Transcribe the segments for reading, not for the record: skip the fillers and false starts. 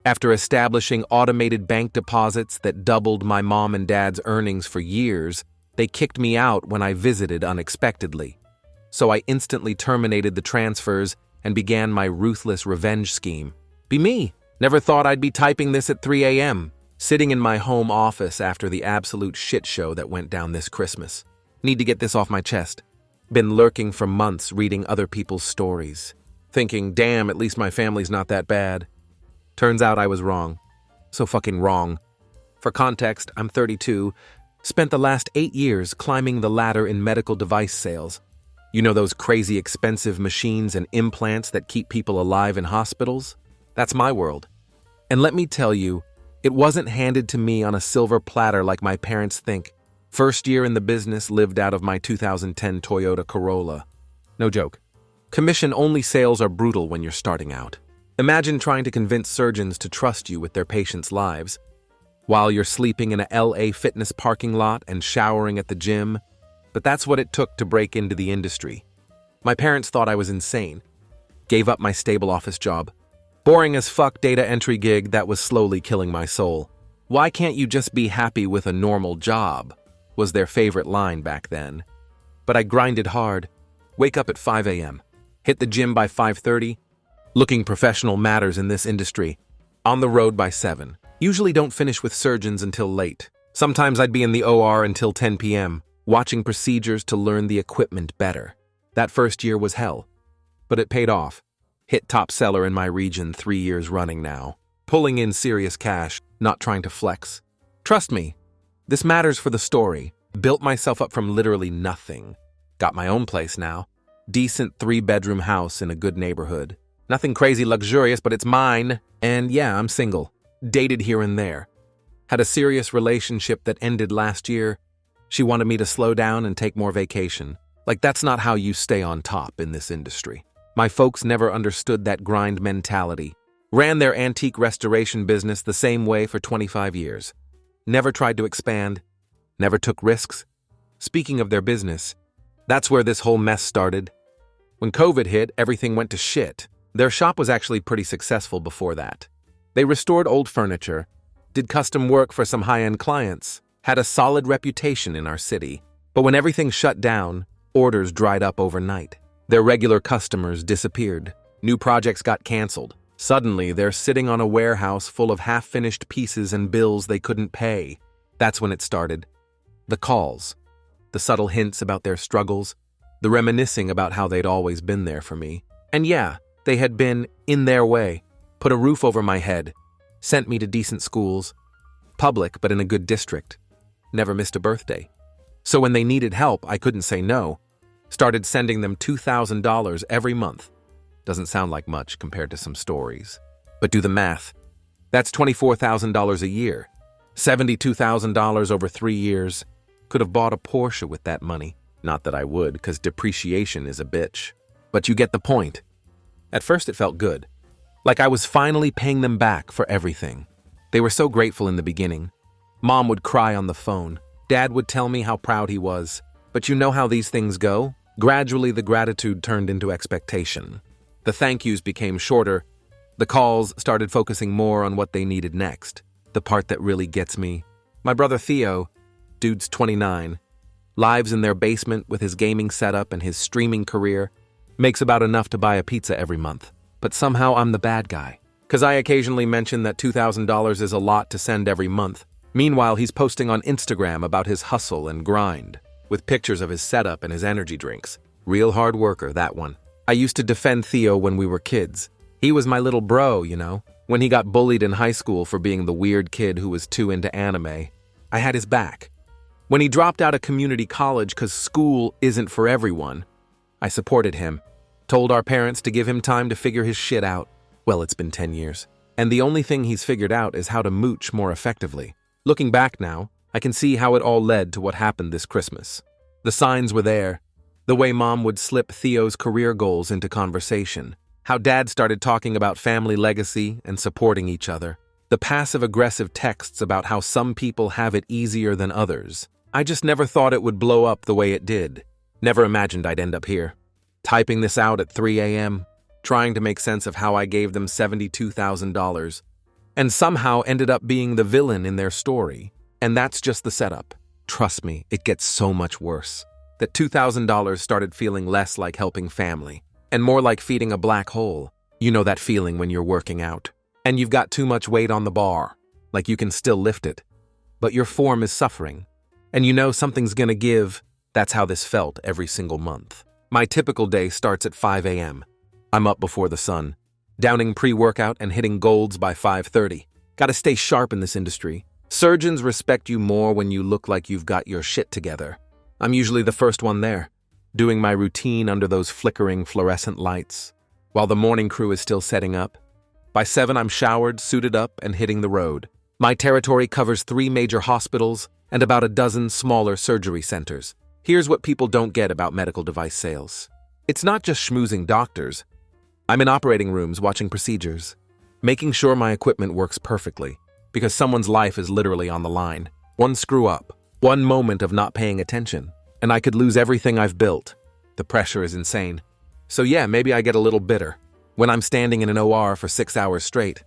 After establishing automated bank deposits that doubled my mom and dad's earnings for years, they kicked me out when I visited unexpectedly. So I instantly terminated the transfers and began my ruthless revenge scheme. Be me. Never thought I'd be typing this at 3 a.m., sitting in my home office after the absolute shit show that went down this Christmas. Need to get this off my chest. Been lurking for months reading other people's stories, thinking, damn, at least my family's not that bad. Turns out I was wrong. So fucking wrong. For context, I'm 32, spent the last 8 years climbing the ladder in medical device sales. You know those crazy expensive machines and implants that keep people alive in hospitals? That's my world. And let me tell you, it wasn't handed to me on a silver platter like my parents think. First year in the business lived out of my 2010 Toyota Corolla. No joke. Commission-only sales are brutal when you're starting out. Imagine trying to convince surgeons to trust you with their patients' lives, while you're sleeping in a LA Fitness parking lot and showering at the gym. But that's what it took to break into the industry. My parents thought I was insane. Gave up my stable office job. Boring as fuck data entry gig that was slowly killing my soul. Why can't you just be happy with a normal job? Was their favorite line back then. But I grinded hard. Wake up at 5 a.m. Hit the gym by 5:30. Looking professional matters in this industry. On the road by 7. Usually don't finish with surgeons until late. Sometimes I'd be in the OR until 10 p.m., watching procedures to learn the equipment better. That first year was hell. But it paid off. Hit top seller in my region 3 years running now. Pulling in serious cash, not trying to flex. Trust me, this matters for the story. Built myself up from literally nothing. Got my own place now. Decent 3-bedroom house in a good neighborhood. Nothing crazy luxurious, but it's mine. And yeah, I'm single. Dated here and there. Had a serious relationship that ended last year. She wanted me to slow down and take more vacation. Like, that's not how you stay on top in this industry. My folks never understood that grind mentality. Ran their antique restoration business the same way for 25 years. Never tried to expand. Never took risks. Speaking of their business, that's where this whole mess started. When COVID hit, everything went to shit. Their shop was actually pretty successful before that. They restored old furniture, did custom work for some high-end clients, had a solid reputation in our city. But when everything shut down, orders dried up overnight. Their regular customers disappeared. New projects got canceled. Suddenly, they're sitting on a warehouse full of half-finished pieces and bills they couldn't pay. That's when it started. The calls. The subtle hints about their struggles. The reminiscing about how they'd always been there for me. And yeah, they had been, in their way, put a roof over my head, sent me to decent schools, public but in a good district, never missed a birthday. So when they needed help, I couldn't say no. Started sending them $2,000 every month. Doesn't sound like much compared to some stories. But do the math. That's $24,000 a year. $72,000 over 3 years. Could have bought a Porsche with that money. Not that I would, because depreciation is a bitch. But you get the point. At first it felt good. Like I was finally paying them back for everything. They were so grateful in the beginning. Mom would cry on the phone. Dad would tell me how proud he was. But you know how these things go? Gradually the gratitude turned into expectation. The thank yous became shorter. The calls started focusing more on what they needed next. The part that really gets me. My brother Theo, dude's 29, lives in their basement with his gaming setup and his streaming career, makes about enough to buy a pizza every month. But somehow I'm the bad guy. Because I occasionally mention that $2,000 is a lot to send every month. Meanwhile, he's posting on Instagram about his hustle and grind, with pictures of his setup and his energy drinks. Real hard worker, that one. I used to defend Theo when we were kids. He was my little bro, you know? When he got bullied in high school for being the weird kid who was too into anime, I had his back. When he dropped out of community college because school isn't for everyone, I supported him. Told our parents to give him time to figure his shit out. Well, it's been 10 years. And the only thing he's figured out is how to mooch more effectively. Looking back now, I can see how it all led to what happened this Christmas. The signs were there. The way Mom would slip Theo's career goals into conversation. How Dad started talking about family legacy and supporting each other. The passive-aggressive texts about how some people have it easier than others. I just never thought it would blow up the way it did. Never imagined I'd end up here. Typing this out at 3 a.m., trying to make sense of how I gave them $72,000. and somehow ended up being the villain in their story. And that's just the setup. Trust me, it gets so much worse. That $2,000 started feeling less like helping family, and more like feeding a black hole. You know that feeling when you're working out, and you've got too much weight on the bar, like you can still lift it, but your form is suffering, and you know something's gonna give. That's how this felt every single month. My typical day starts at 5 a.m. I'm up before the sun, downing pre-workout and hitting golds by 5:30. Gotta stay sharp in this industry. Surgeons respect you more when you look like you've got your shit together. I'm usually the first one there, doing my routine under those flickering fluorescent lights, while the morning crew is still setting up. By 7, I'm showered, suited up, and hitting the road. My territory covers 3 major hospitals and about a dozen smaller surgery centers. Here's what people don't get about medical device sales. It's not just schmoozing doctors. I'm in operating rooms watching procedures, making sure my equipment works perfectly, because someone's life is literally on the line. One screw up, one moment of not paying attention, and I could lose everything I've built. The pressure is insane. So yeah, maybe I get a little bitter when I'm standing in an OR for 6 hours straight,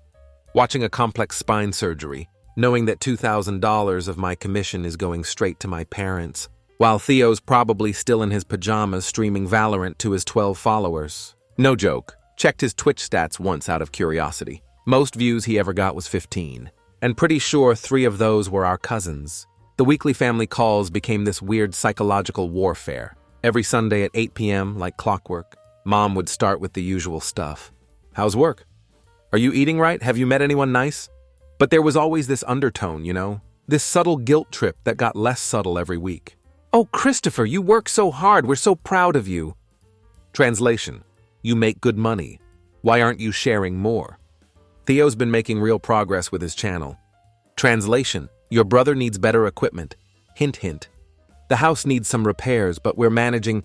watching a complex spine surgery, knowing that $2,000 of my commission is going straight to my parents, while Theo's probably still in his pajamas streaming Valorant to his 12 followers. No joke, checked his Twitch stats once out of curiosity. Most views he ever got was 15, and pretty sure 3 of those were our cousins. The weekly family calls became this weird psychological warfare. Every Sunday at 8 p.m., like clockwork, Mom would start with the usual stuff. How's work? Are you eating right? Have you met anyone nice? But there was always this undertone, you know? This subtle guilt trip that got less subtle every week. Oh, Christopher, you work so hard. We're so proud of you. Translation: you make good money. Why aren't you sharing more? Theo's been making real progress with his channel. Translation: your brother needs better equipment. Hint, hint. The house needs some repairs, but we're managing.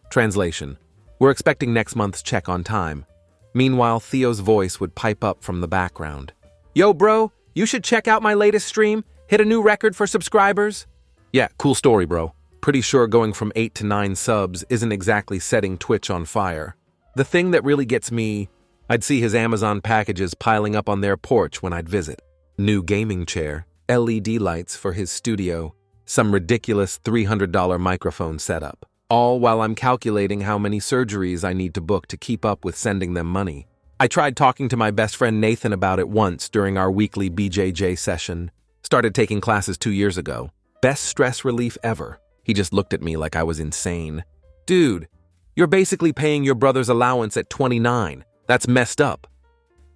Translation: we're expecting next month's check on time. Meanwhile, Theo's voice would pipe up from the background. Yo, bro, you should check out my latest stream. Hit a new record for subscribers. Yeah, cool story, bro. Pretty sure going from 8 to 9 subs isn't exactly setting Twitch on fire. The thing that really gets me, I'd see his Amazon packages piling up on their porch when I'd visit. New gaming chair, LED lights for his studio, some ridiculous $300 microphone setup. All while I'm calculating how many surgeries I need to book to keep up with sending them money. I tried talking to my best friend Nathan about it once during our weekly BJJ session. Started taking classes 2 years ago. Best stress relief ever. He just looked at me like I was insane. Dude, you're basically paying your brother's allowance at 29. That's messed up.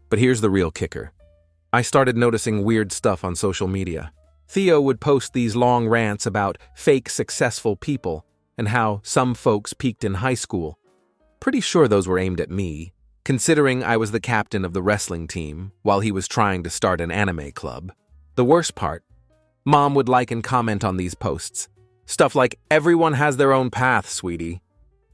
But here's the real kicker. I started noticing weird stuff on social media. Theo would post these long rants about fake successful people and how some folks peaked in high school. Pretty sure those were aimed at me, considering I was the captain of the wrestling team while he was trying to start an anime club. The worst part, Mom would like and comment on these posts. Stuff like, everyone has their own path, sweetie.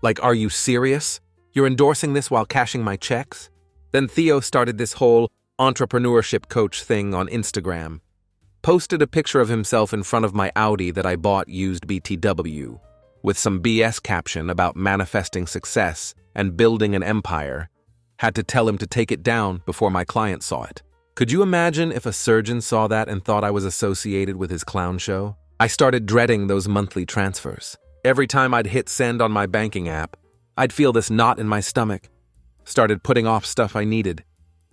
Like, are you serious? You're endorsing this while cashing my checks? Then Theo started this whole entrepreneurship coach thing on Instagram. Posted a picture of himself in front of my Audi that I bought used BTW, with some BS caption about manifesting success and building an empire. Had to tell him to take it down before my client saw it. Could you imagine if a surgeon saw that and thought I was associated with his clown show? I started dreading those monthly transfers. Every time I'd hit send on my banking app, I'd feel this knot in my stomach. Started putting off stuff I needed.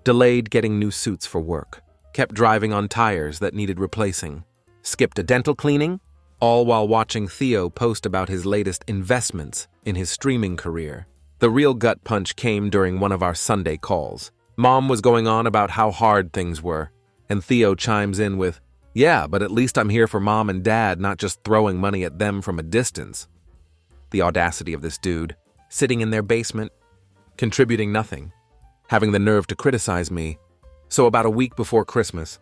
Delayed getting new suits for work. Kept driving on tires that needed replacing. Skipped a dental cleaning, all while watching Theo post about his latest investments in his streaming career. The real gut punch came during one of our Sunday calls. Mom was going on about how hard things were, and Theo chimes in with, yeah, but at least I'm here for Mom and Dad, not just throwing money at them from a distance. The audacity of this dude, sitting in their basement, contributing nothing, having the nerve to criticize me. So about a week before Christmas,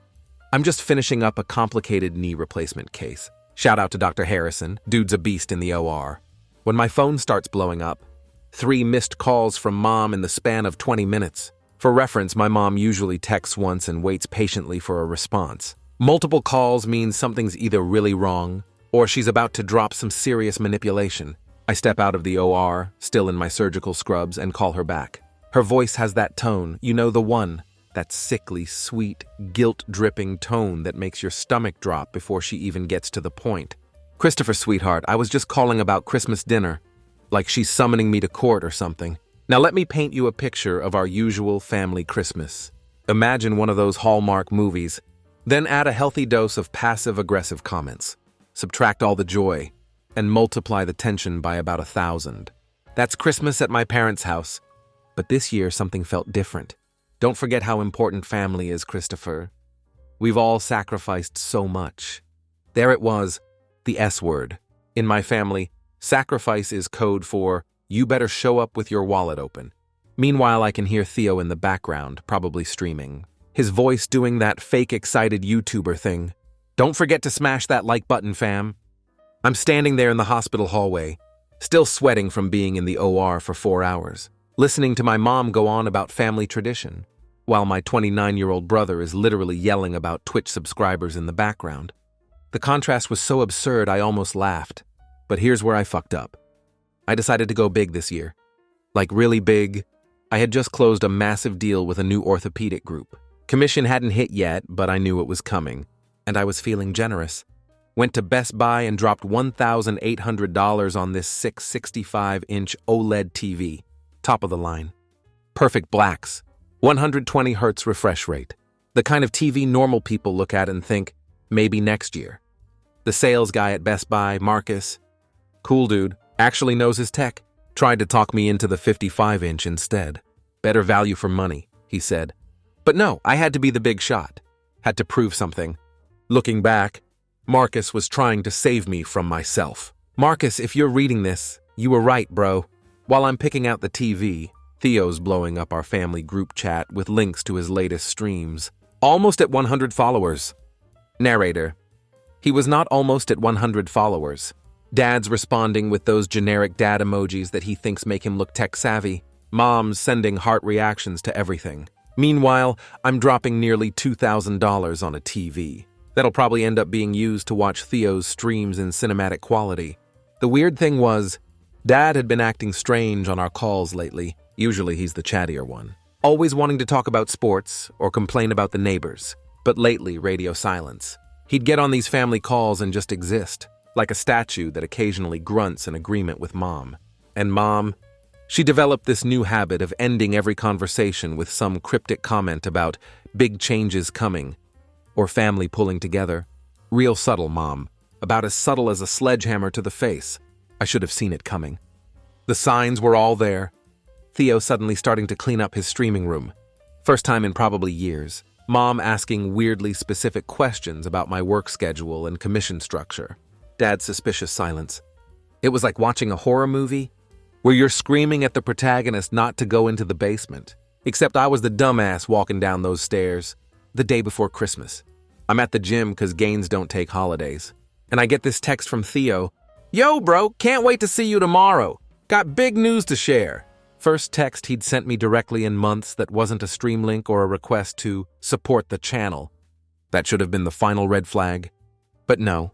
I'm just finishing up a complicated knee replacement case. Shout out to Dr. Harrison, dude's a beast in the OR. When my phone starts blowing up, 3 missed calls from Mom in the span of 20 minutes. For reference, my mom usually texts once and waits patiently for a response. Multiple calls means something's either really wrong or she's about to drop some serious manipulation. I step out of the OR, still in my surgical scrubs, and call her back. Her voice has that tone, you know, the one. That sickly, sweet, guilt-dripping tone that makes your stomach drop before she even gets to the point. "Christopher, sweetheart, I was just calling about Christmas dinner. Like she's summoning me to court or something. Now let me paint you a picture of our usual family Christmas. Imagine one of those Hallmark movies. Then add a healthy dose of passive-aggressive comments. Subtract all the joy, and multiply the tension by about 1,000. That's Christmas at my parents' house. But this year something felt different. Don't forget how important family is, Christopher. We've all sacrificed so much." There it was, the S word. In my family, sacrifice is code for, you better show up with your wallet open. Meanwhile, I can hear Theo in the background, probably streaming. His voice doing that fake excited YouTuber thing. "Don't forget to smash that like button, fam." I'm standing there in the hospital hallway, still sweating from being in the OR for 4 hours, listening to my mom go on about family tradition, while my 29-year-old brother is literally yelling about Twitch subscribers in the background. The contrast was so absurd I almost laughed. But here's where I fucked up. I decided to go big this year. Like really big. I had just closed a massive deal with a new orthopedic group. Commission hadn't hit yet, but I knew it was coming, and I was feeling generous. Went to Best Buy and dropped $1,800 on this 665-inch OLED TV, top of the line. Perfect blacks, 120 Hz refresh rate, the kind of TV normal people look at and think, maybe next year. The sales guy at Best Buy, Marcus, cool dude, actually knows his tech, tried to talk me into the 55-inch instead. Better value for money, he said. But no, I had to be the big shot. Had to prove something. Looking back, Marcus was trying to save me from myself. Marcus, if you're reading this, you were right, bro. While I'm picking out the TV, Theo's blowing up our family group chat with links to his latest streams. Almost at 100 followers. Narrator. He was not almost at 100 followers. Dad's responding with those generic dad emojis that he thinks make him look tech-savvy. Mom's sending heart reactions to everything. Meanwhile, I'm dropping nearly $2,000 on a TV. That'll probably end up being used to watch Theo's streams in cinematic quality. The weird thing was, Dad had been acting strange on our calls lately. Usually he's the chattier one. Always wanting to talk about sports or complain about the neighbors. But lately, radio silence. He'd get on these family calls and just exist, like a statue that occasionally grunts in agreement with Mom. And Mom, she developed this new habit of ending every conversation with some cryptic comment about big changes coming, or family pulling together. Real subtle, Mom. About as subtle as a sledgehammer to the face. I should have seen it coming. The signs were all there. Theo suddenly starting to clean up his streaming room. First time in probably years. Mom asking weirdly specific questions about my work schedule and commission structure. Dad's suspicious silence. It was like watching a horror movie, where you're screaming at the protagonist not to go into the basement. Except I was the dumbass walking down those stairs. The day before Christmas. I'm at the gym because Gaines don't take holidays. And I get this text from Theo. "Yo, bro, can't wait to see you tomorrow. Got big news to share." First text he'd sent me directly in months that wasn't a stream link or a request to support the channel. That should have been the final red flag. But no.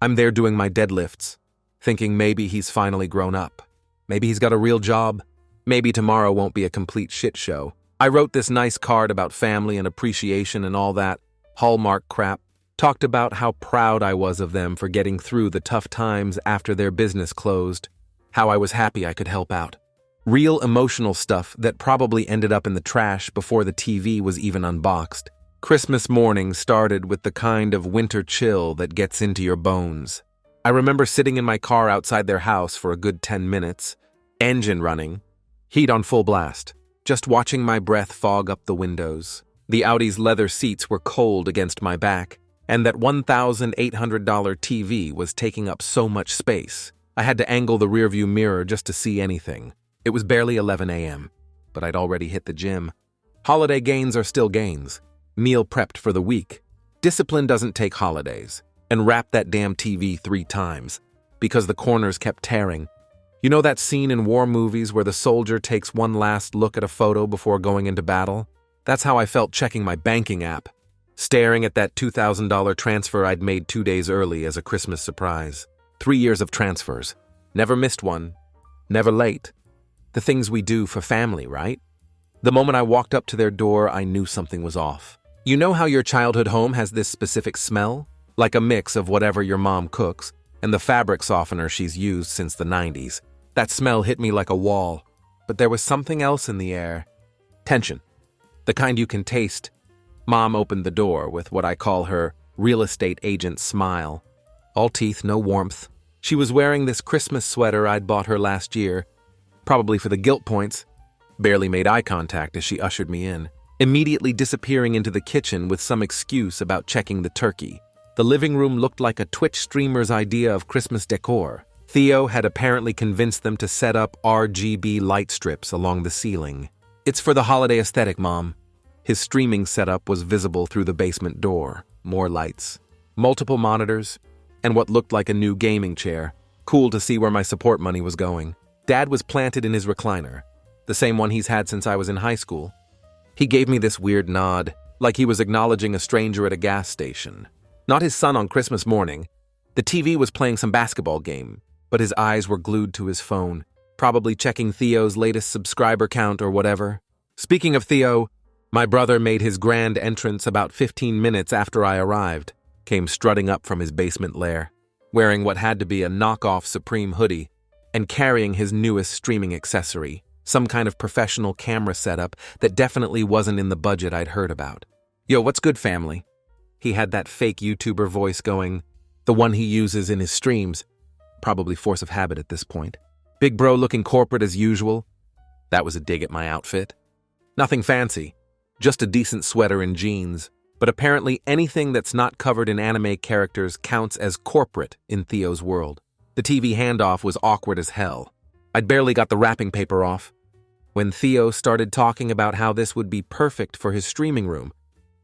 I'm there doing my deadlifts, thinking maybe he's finally grown up. Maybe he's got a real job. Maybe tomorrow won't be a complete shit show. I wrote this nice card about family and appreciation and all that Hallmark crap. Talked about how proud I was of them for getting through the tough times after their business closed. How I was happy I could help out. Real emotional stuff that probably ended up in the trash before the TV was even unboxed. Christmas morning started with the kind of winter chill that gets into your bones. I remember sitting in my car outside their house for a good 10 minutes, engine running, heat on full blast, just watching my breath fog up the windows. The Audi's leather seats were cold against my back, and that $1,800 TV was taking up so much space. I had to angle the rearview mirror just to see anything. It was barely 11 a.m., but I'd already hit the gym. Holiday gains are still gains. Meal prepped for the week. Discipline doesn't take holidays. And wrap that damn TV 3 times, because the corners kept tearing. You know that scene in war movies where the soldier takes one last look at a photo before going into battle? That's how I felt checking my banking app, staring at that $2,000 transfer I'd made 2 days early as a Christmas surprise. 3 years of transfers. Never missed one. Never late. The things we do for family, right? The moment I walked up to their door, I knew something was off. You know how your childhood home has this specific smell? Like a mix of whatever your mom cooks and the fabric softener she's used since the 90s. That smell hit me like a wall. But there was something else in the air. Tension. The kind you can taste. Mom opened the door with what I call her real estate agent smile. All teeth, no warmth. She was wearing this Christmas sweater I'd bought her last year, probably for the guilt points. Barely made eye contact as she ushered me in, immediately disappearing into the kitchen with some excuse about checking the turkey. The living room looked like a Twitch streamer's idea of Christmas decor. Theo had apparently convinced them to set up RGB light strips along the ceiling. It's for the holiday aesthetic, Mom. His streaming setup was visible through the basement door. More lights, multiple monitors, and what looked like a new gaming chair. Cool to see where my support money was going. Dad was planted in his recliner, the same one he's had since I was in high school. He gave me this weird nod, like he was acknowledging a stranger at a gas station. Not his son on Christmas morning. The TV was playing some basketball game, but his eyes were glued to his phone, probably checking Theo's latest subscriber count or whatever. Speaking of Theo, my brother made his grand entrance about 15 minutes after I arrived, came strutting up from his basement lair, wearing what had to be a knockoff Supreme hoodie, and carrying his newest streaming accessory, some kind of professional camera setup that definitely wasn't in the budget I'd heard about. Yo, what's good, family? He had that fake YouTuber voice going, the one he uses in his streams, probably force of habit at this point. Big bro looking corporate as usual. That was a dig at my outfit. Nothing fancy, just a decent sweater and jeans, but apparently anything that's not covered in anime characters counts as corporate in Theo's world. The TV handoff was awkward as hell. I'd barely got the wrapping paper off when Theo started talking about how this would be perfect for his streaming room.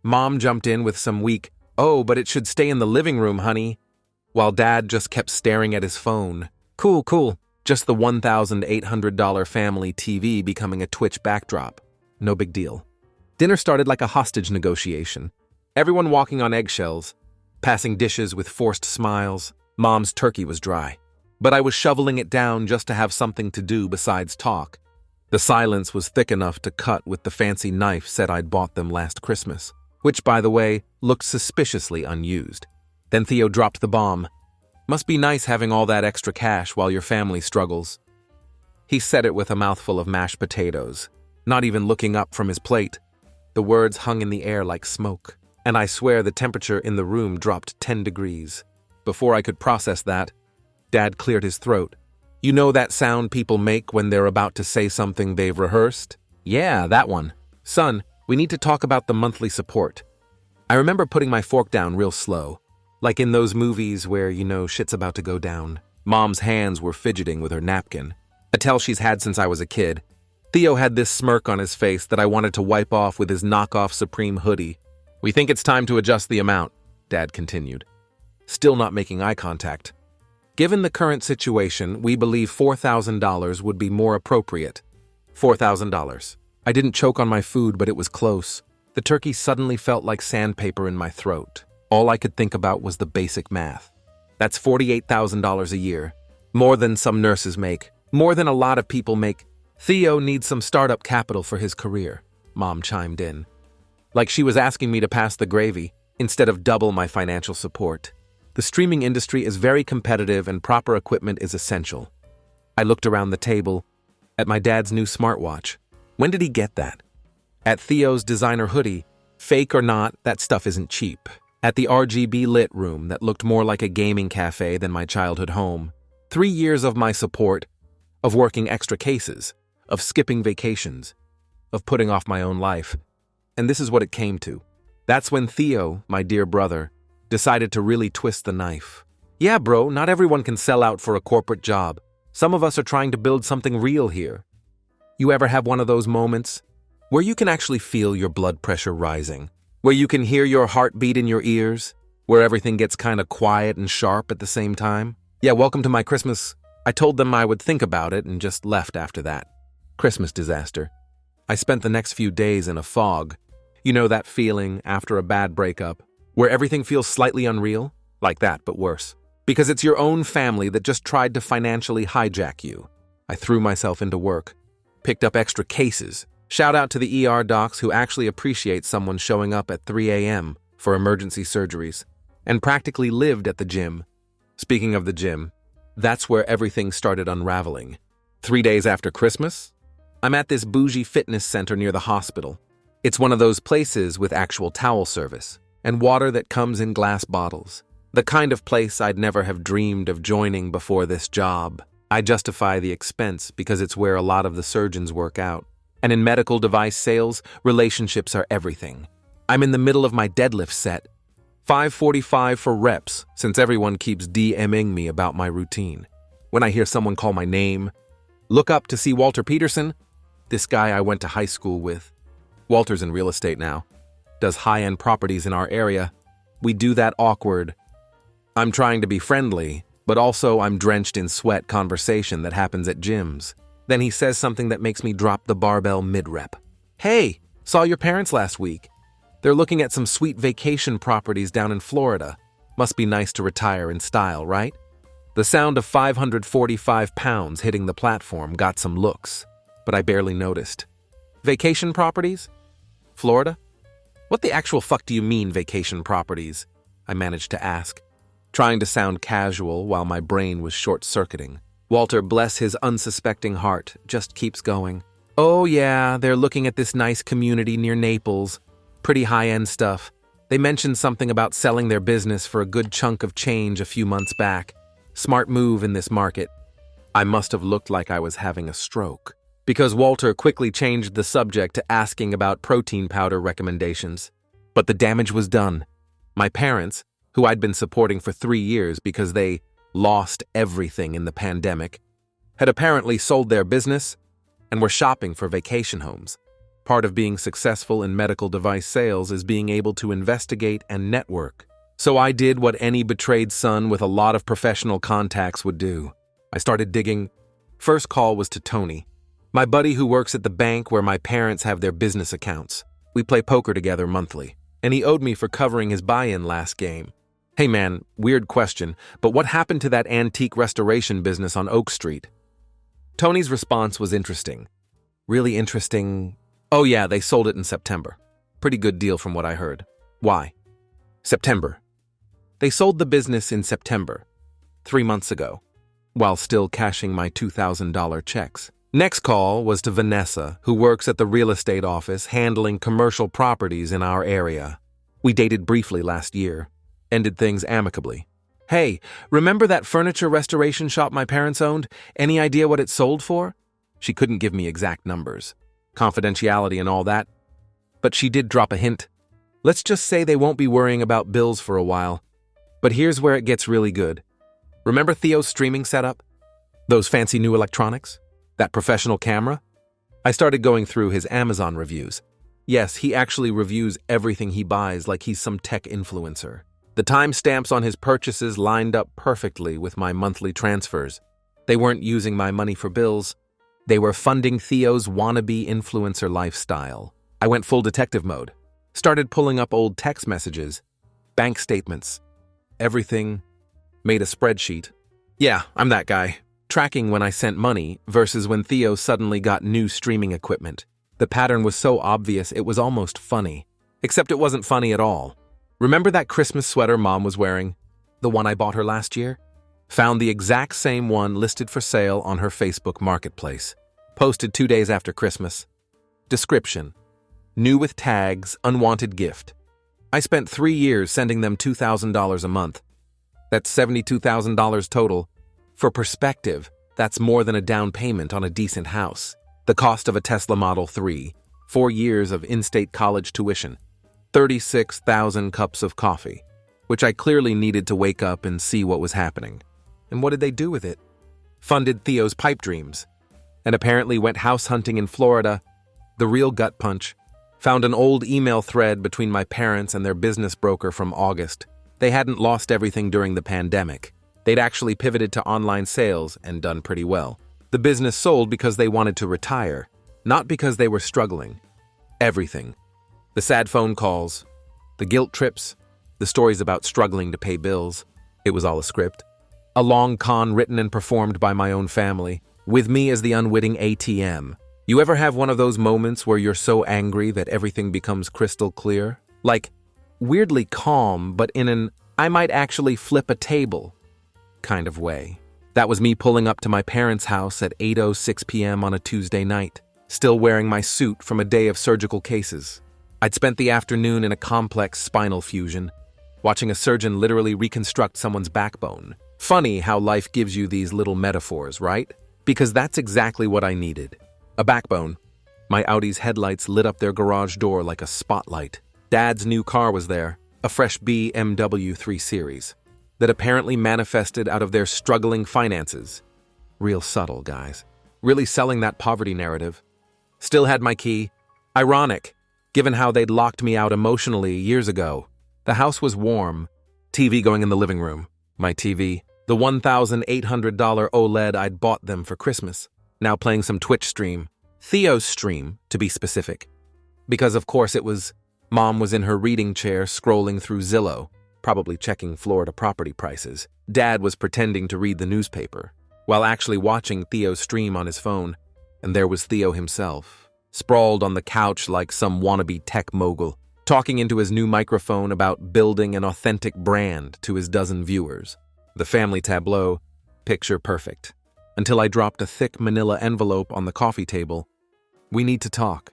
Mom jumped in with some weak, "Oh, but it should stay in the living room, honey," while Dad just kept staring at his phone. Cool. Just the $1,800 family TV becoming a Twitch backdrop. No big deal. Dinner started like a hostage negotiation. Everyone walking on eggshells, passing dishes with forced smiles. Mom's turkey was dry, but I was shoveling it down just to have something to do besides talk. The silence was thick enough to cut with the fancy knife set I'd bought them last Christmas, which, by the way, looked suspiciously unused. Then Theo dropped the bomb. Must be nice having all that extra cash while your family struggles. He said it with a mouthful of mashed potatoes, not even looking up from his plate. The words hung in the air like smoke, and I swear the temperature in the room dropped 10 degrees. Before I could process that, Dad cleared his throat. You know that sound people make when they're about to say something they've rehearsed? Yeah, that one. Son, we need to talk about the monthly support. I remember putting my fork down real slow, like in those movies where, shit's about to go down. Mom's hands were fidgeting with her napkin, a tell she's had since I was a kid. Theo had this smirk on his face that I wanted to wipe off with his knockoff Supreme hoodie. We think it's time to adjust the amount, Dad continued, still not making eye contact. Given the current situation, we believe $4,000 would be more appropriate. $4,000. I didn't choke on my food, but it was close. The turkey suddenly felt like sandpaper in my throat. All I could think about was the basic math. That's $48,000 a year. More than some nurses make. More than a lot of people make. Theo needs some startup capital for his career, Mom chimed in. Like she was asking me to pass the gravy instead of double my financial support. The streaming industry is very competitive and proper equipment is essential. I looked around the table at my dad's new smartwatch. When did he get that? At Theo's designer hoodie. Fake or not, that stuff isn't cheap. At the RGB lit room that looked more like a gaming cafe than my childhood home. 3 years of my support, of working extra cases, of skipping vacations, of putting off my own life. And this is what it came to. That's when Theo, my dear brother, decided to really twist the knife. Yeah, bro, not everyone can sell out for a corporate job. Some of us are trying to build something real here. You ever have one of those moments where you can actually feel your blood pressure rising? Where you can hear your heartbeat in your ears? Where everything gets kind of quiet and sharp at the same time? Yeah, welcome to my Christmas. I told them I would think about it and just left after that. Christmas disaster. I spent the next few days in a fog. You know that feeling after a bad breakup, where everything feels slightly unreal? Like that, but worse. Because it's your own family that just tried to financially hijack you. I threw myself into work, picked up extra cases, Shout out to the ER docs who actually appreciate someone showing up at 3 a.m. for emergency surgeries and practically lived at the gym. Speaking of the gym, that's where everything started unraveling. 3 days after Christmas, I'm at this bougie fitness center near the hospital. It's one of those places with actual towel service and water that comes in glass bottles. The kind of place I'd never have dreamed of joining before this job. I justify the expense because it's where a lot of the surgeons work out. And in medical device sales, relationships are everything. I'm in the middle of my deadlift set. 545 for reps, since everyone keeps DMing me about my routine. When I hear someone call my name, look up to see Walter Peterson, this guy I went to high school with. Walter's in real estate now. Does high-end properties in our area. We do that awkward. I'm trying to be friendly, but also I'm drenched in sweat conversation that happens at gyms. Then he says something that makes me drop the barbell mid-rep. Hey, saw your parents last week. They're looking at some sweet vacation properties down in Florida. Must be nice to retire in style, right? The sound of 545 pounds hitting the platform got some looks, but I barely noticed. Vacation properties? Florida? What the actual fuck do you mean, vacation properties? I managed to ask, trying to sound casual while my brain was short-circuiting. Walter, bless his unsuspecting heart, just keeps going. Oh yeah, they're looking at this nice community near Naples. Pretty high-end stuff. They mentioned something about selling their business for a good chunk of change a few months back. Smart move in this market. I must have looked like I was having a stroke, because Walter quickly changed the subject to asking about protein powder recommendations. But the damage was done. My parents, who I'd been supporting for 3 years because they lost everything in the pandemic, had apparently sold their business and were shopping for vacation homes. Part of being successful in medical device sales is being able to investigate and network. So I did what any betrayed son with a lot of professional contacts would do. I started digging. First call was to Tony, my buddy who works at the bank where my parents have their business accounts. We play poker together monthly, and he owed me for covering his buy-in last game. Hey man, weird question, but what happened to that antique restoration business on Oak Street? Tony's response was interesting. Really interesting. Oh yeah, they sold it in September. Pretty good deal from what I heard. Why? September. They sold the business in September, 3 months ago, while still cashing my $2,000 checks. Next call was to Vanessa, who works at the real estate office handling commercial properties in our area. We dated briefly last year. Ended things amicably. Hey, remember that furniture restoration shop my parents owned? Any idea what it sold for? She couldn't give me exact numbers. Confidentiality and all that. But she did drop a hint. Let's just say they won't be worrying about bills for a while. But here's where it gets really good. Remember Theo's streaming setup? Those fancy new electronics? That professional camera? I started going through his Amazon reviews. Yes, he actually reviews everything he buys like he's some tech influencer. The timestamps on his purchases lined up perfectly with my monthly transfers. They weren't using my money for bills. They were funding Theo's wannabe influencer lifestyle. I went full detective mode. Started pulling up old text messages, bank statements, everything. Made a spreadsheet. Yeah, I'm that guy. Tracking when I sent money versus when Theo suddenly got new streaming equipment. The pattern was so obvious it was almost funny. Except it wasn't funny at all. Remember that Christmas sweater Mom was wearing? The one I bought her last year? Found the exact same one listed for sale on her Facebook marketplace. Posted 2 days after Christmas. Description: new with tags, unwanted gift. I spent 3 years sending them $2,000 a month. That's $72,000 total. For perspective, that's more than a down payment on a decent house. The cost of a Tesla Model 3, 4 years of in-state college tuition, 36,000 cups of coffee, which I clearly needed to wake up and see what was happening. And what did they do with it? Funded Theo's pipe dreams. And apparently went house hunting in Florida. The real gut punch. Found an old email thread between my parents and their business broker from August. They hadn't lost everything during the pandemic. They'd actually pivoted to online sales and done pretty well. The business sold because they wanted to retire, not because they were struggling. Everything. The sad phone calls, the guilt trips, the stories about struggling to pay bills. It was all a script. A long con written and performed by my own family, with me as the unwitting ATM. You ever have one of those moments where you're so angry that everything becomes crystal clear? Like, weirdly calm, but in an I might actually flip a table kind of way. That was me pulling up to my parents' house at 8:06 p.m. on a Tuesday night, still wearing my suit from a day of surgical cases. I'd spent the afternoon in a complex spinal fusion, watching a surgeon literally reconstruct someone's backbone. Funny how life gives you these little metaphors, right? Because that's exactly what I needed. A backbone. My Audi's headlights lit up their garage door like a spotlight. Dad's new car was there, a fresh BMW 3 Series, that apparently manifested out of their struggling finances. Real subtle, guys. Really selling that poverty narrative. Still had my key. Ironic, given how they'd locked me out emotionally years ago. The house was warm. TV going in the living room. My TV. The $1,800 OLED I'd bought them for Christmas. Now playing some Twitch stream. Theo's stream, to be specific. Because of course it was, Mom was in her reading chair scrolling through Zillow, probably checking Florida property prices. Dad was pretending to read the newspaper, while actually watching Theo's stream on his phone. And there was Theo himself, sprawled on the couch like some wannabe tech mogul, talking into his new microphone about building an authentic brand to his dozen viewers. The family tableau, picture perfect. Until I dropped a thick manila envelope on the coffee table. We need to talk.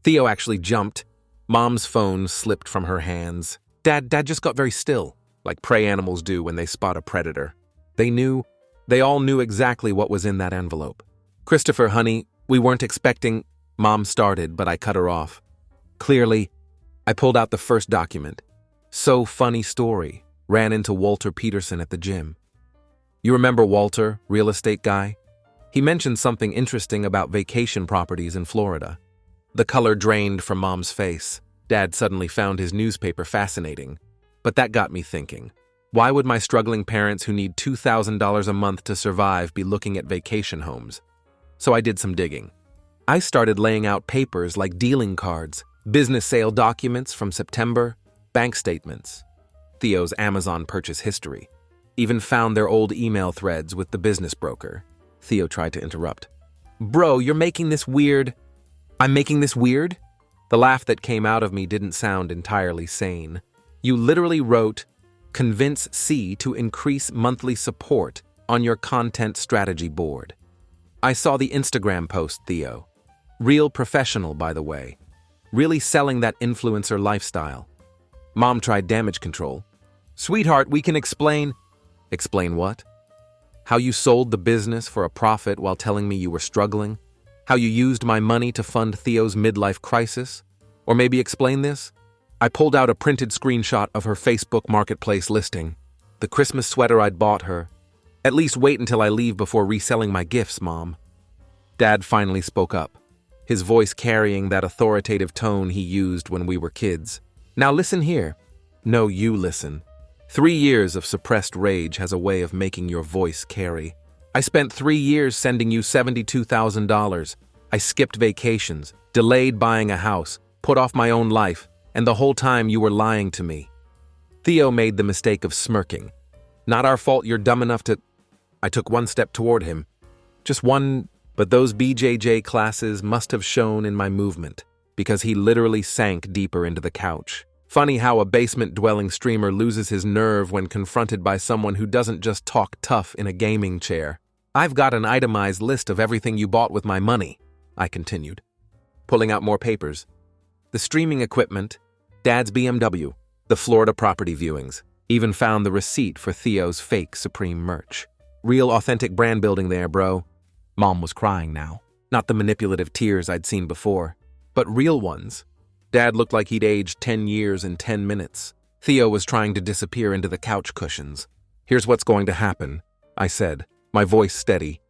Theo actually jumped. Mom's phone slipped from her hands. Dad just got very still, like prey animals do when they spot a predator. They all knew exactly what was in that envelope. Christopher, honey, we weren't expecting, Mom started, but I cut her off. Clearly, I pulled out the first document. So funny story. Ran into Walter Peterson at the gym. You remember Walter, real estate guy? He mentioned something interesting about vacation properties in Florida. The color drained from Mom's face. Dad suddenly found his newspaper fascinating. But that got me thinking. Why would my struggling parents who need $2,000 a month to survive be looking at vacation homes? So I did some digging. I started laying out papers like dealing cards, business sale documents from September, bank statements, Theo's Amazon purchase history. Even found their old email threads with the business broker. Theo tried to interrupt. Bro, you're making this weird. I'm making this weird? The laugh that came out of me didn't sound entirely sane. You literally wrote, convince C to increase monthly support on your content strategy board. I saw the Instagram post, Theo. Real professional, by the way. Really selling that influencer lifestyle. Mom tried damage control. Sweetheart, we can explain. Explain what? How you sold the business for a profit while telling me you were struggling? How you used my money to fund Theo's midlife crisis? Or maybe explain this? I pulled out a printed screenshot of her Facebook Marketplace listing. The Christmas sweater I'd bought her. At least wait until I leave before reselling my gifts, Mom. Dad finally spoke up, his voice carrying that authoritative tone he used when we were kids. Now listen here. No, you listen. 3 years of suppressed rage has a way of making your voice carry. I spent 3 years sending you $72,000. I skipped vacations, delayed buying a house, put off my own life, and the whole time you were lying to me. Theo made the mistake of smirking. Not our fault you're dumb enough to... I took one step toward him. Just one, but those BJJ classes must have shown in my movement, because he literally sank deeper into the couch. Funny how a basement-dwelling streamer loses his nerve when confronted by someone who doesn't just talk tough in a gaming chair. I've got an itemized list of everything you bought with my money, I continued, pulling out more papers. The streaming equipment, Dad's BMW, the Florida property viewings, even found the receipt for Theo's fake Supreme merch. Real authentic brand building there, bro. Mom was crying now. Not the manipulative tears I'd seen before, but real ones. Dad looked like he'd aged 10 years in 10 minutes. Theo was trying to disappear into the couch cushions. Here's what's going to happen, I said, my voice steady.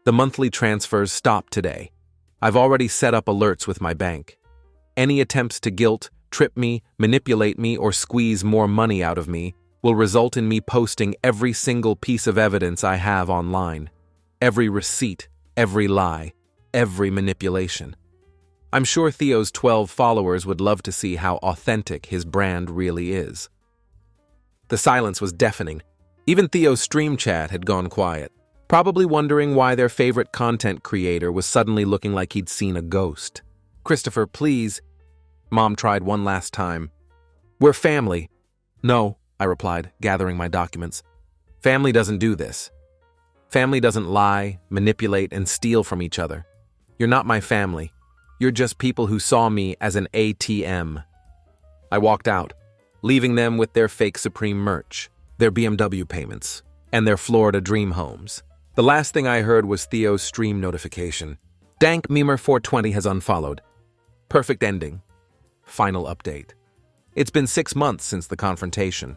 The monthly transfers stopped today. I've already set up alerts with my bank. Any attempts to guilt, trip me, manipulate me, or squeeze more money out of me will result in me posting every single piece of evidence I have online. Every receipt, every lie, every manipulation. I'm sure Theo's 12 followers would love to see how authentic his brand really is. The silence was deafening. Even Theo's stream chat had gone quiet. probably wondering why their favorite content creator was suddenly looking like he'd seen a ghost. "Christopher, please." Mom tried one last time. "We're family." "No," I replied, gathering my documents. "Family doesn't do this. Family doesn't lie, manipulate, and steal from each other. You're not my family. You're just people who saw me as an ATM." I walked out, leaving them with their fake Supreme merch, their BMW payments, and their Florida dream homes. The last thing I heard was Theo's stream notification. "Dank Memer 420 has unfollowed. Perfect ending. Final update." It's been 6 months since the confrontation,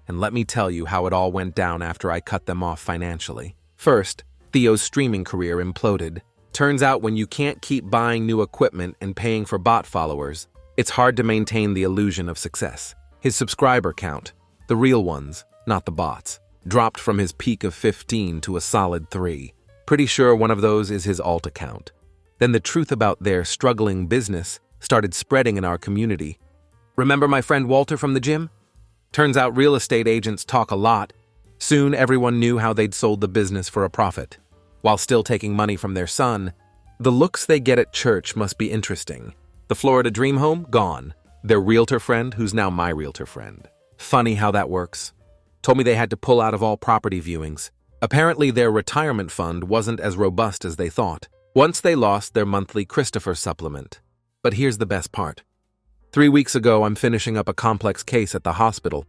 and let me tell you how it all went down after I cut them off financially. First, Theo's streaming career imploded. Turns out when you can't keep buying new equipment and paying for bot followers, it's hard to maintain the illusion of success. His subscriber count, the real ones, not the bots, dropped from his peak of 15 to a solid 3. Pretty sure one of those is his alt account. Then the truth about their struggling business started spreading in our community. "Remember my friend Walter from the gym? Turns out real estate agents talk a lot." Soon everyone knew how they'd sold the business for a profit, while still taking money from their son. The looks they get at church must be interesting. The Florida dream home, gone. Their realtor friend, who's now my realtor friend. Funny how that works. Told me they had to pull out of all property viewings. Apparently their retirement fund wasn't as robust as they thought. Once they lost their monthly Christopher supplement. But here's the best part. 3 weeks ago, I'm finishing up a complex case at the hospital.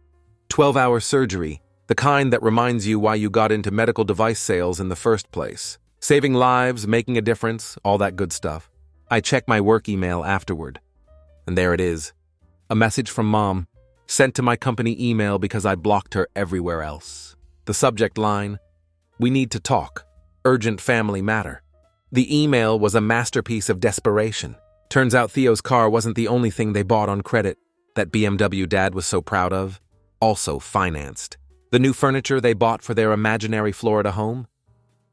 12-hour surgery, the kind that reminds you why you got into medical device sales in the first place. Saving lives, making a difference, all that good stuff. I check my work email afterward. And there it is. A message from Mom, sent to my company email because I blocked her everywhere else. The subject line, "We need to talk. Urgent family matter." The email was a masterpiece of desperation. Turns out Theo's car wasn't the only thing they bought on credit that BMW Dad was so proud of, also financed. The new furniture they bought for their imaginary Florida home?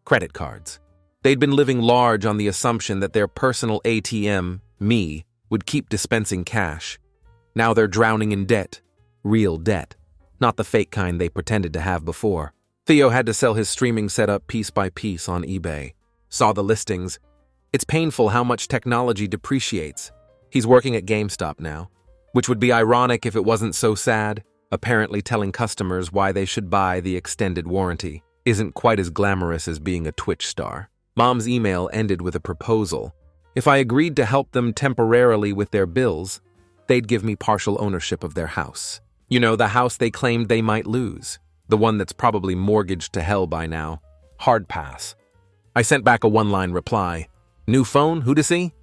Credit cards. They'd been living large on the assumption that their personal ATM, me, would keep dispensing cash. Now they're drowning in debt. Real debt. Not the fake kind they pretended to have before. Theo had to sell his streaming setup piece by piece on eBay. Saw the listings. It's painful how much technology depreciates. He's working at GameStop now, which would be ironic if it wasn't so sad. Apparently telling customers why they should buy the extended warranty isn't quite as glamorous as being a Twitch star. Mom's email ended with a proposal. If I agreed to help them temporarily with their bills, they'd give me partial ownership of their house. You know, the house they claimed they might lose. The one that's probably mortgaged to hell by now. Hard pass. I sent back a one-line reply. New phone, who to see?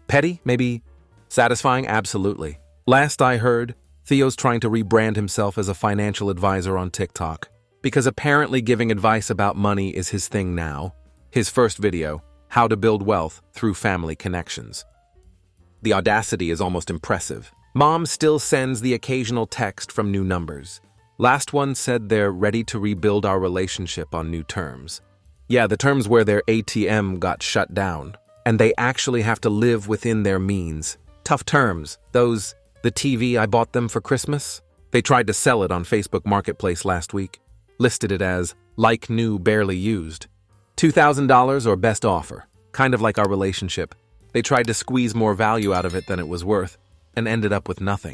Petty, maybe? Satisfying, absolutely. Last I heard, Theo's trying to rebrand himself as a financial advisor on TikTok, because apparently giving advice about money is his thing now. His first video, How to Build Wealth Through Family Connections. The audacity is almost impressive. Mom still sends the occasional text from new numbers. Last one said they're ready to rebuild our relationship on new terms. Yeah, the terms where their ATM got shut down, and they actually have to live within their means. Tough terms. The TV I bought them for Christmas? They tried to sell it on Facebook Marketplace last week. Listed it as, like new, barely used. $2,000 or best offer. Kind of like our relationship. They tried to squeeze more value out of it than it was worth, and ended up with nothing.